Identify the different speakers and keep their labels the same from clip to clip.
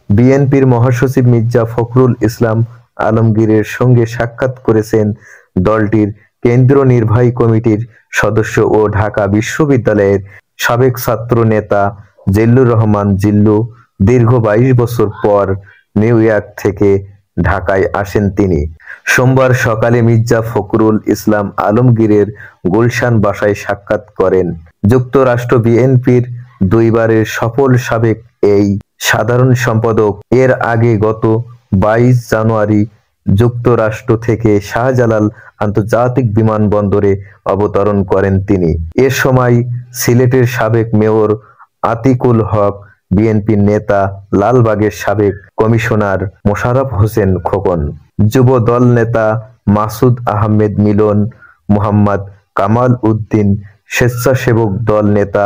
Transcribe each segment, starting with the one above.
Speaker 1: বিএনপির মহাসচিব মির্জা ফখরুল ইসলাম আলমগীরের সঙ্গে সাক্ষাৎ করেছেন দলটির কেন্দ্রীয় নির্বাহী কমিটির সদস্য ও ঢাকা বিশ্ববিদ্যালয়ের সাবেক ছাত্র নেতা জিল্লুর রহমান জিল্লু। দীর্ঘ 22 বছর পর নিউ ইয়র্ক থেকে ঢাকায় আসেন তিনি। সোমবার সকালে মির্জা ফখরুল ইসলাম আলমগীরের গুলশান বাসায় সাক্ষাৎ করেন যুক্তরাষ্ট্র বিএনপির দুইবারের সফল সাবেক এই সাধারণ সম্পাদক। এর আগে গত 22 জানুয়ারি যুক্তরাষ্ট্র থেকে শাহজালাল আন্তর্জাতিক বিমানবন্দরে অবতরণ করেন তিনি। এ সময় সিলেটের সাবেক মেয়র আতিকুল হক, বিএনপির নেতা, লালবাগের সাবেক কমিশনার মোশাররফ হোসেন খোকন, যুব দল নেতা মাসুদ আহমেদ মিলন, মোহাম্মদ কামাল উদ্দিন, স্বেচ্ছাসেবক দল নেতা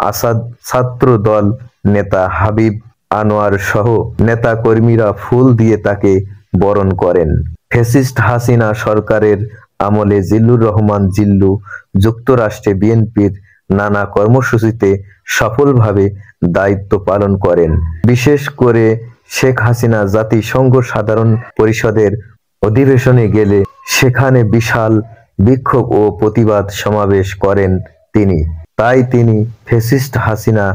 Speaker 1: আসাদ, ছাত্র দল নেতা হাবিব আনোয়ার সহ নেতাকর্মীরা ফুল দিয়ে তাকে বরণ করেন। ফ্যাসিস্ট হাসিনা সরকারের আমলে জিল্লুর রহমান জিল্লু যুক্তরাষ্ট্রে বিএনপির নানা কর্মসূচিতে সফলভাবে দায়িত্ব পালন করেন। বিশেষ করে শেখ হাসিনা জাতিসংঘ সাধারণ পরিষদের অধিবেশনে গেলে সেখানে বিশাল বিক্ষোভ ও প্রতিবাদ সমাবেশ করেন তিনি। তাই তিনি ফ্যাসিস্ট হাসিনা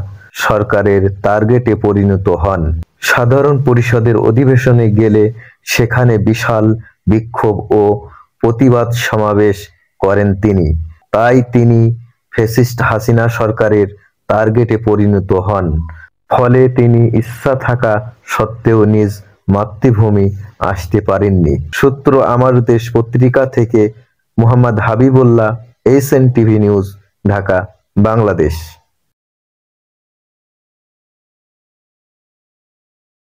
Speaker 1: সরকারের টার্গেটে পরিণত হন। সাধারণ পরিষদের অধিবেশনে গেলে সেখানে বিশাল বিক্ষোভ ও প্রতিবাদ সমাবেশ করেন তিনি। তাই তিনি ফ্যাসিস্ট হাসিনা সরকারের টার্গেটে পরিণত হন। ফলে তিনি ইচ্ছা থাকা সত্ত্বেও নিজ মাতৃভূমি আসতে পারেননি। সূত্র আমার দেশ পত্রিকা থেকে Mohammad Habibullah, SN TV news, Dhaka, Bangladesh.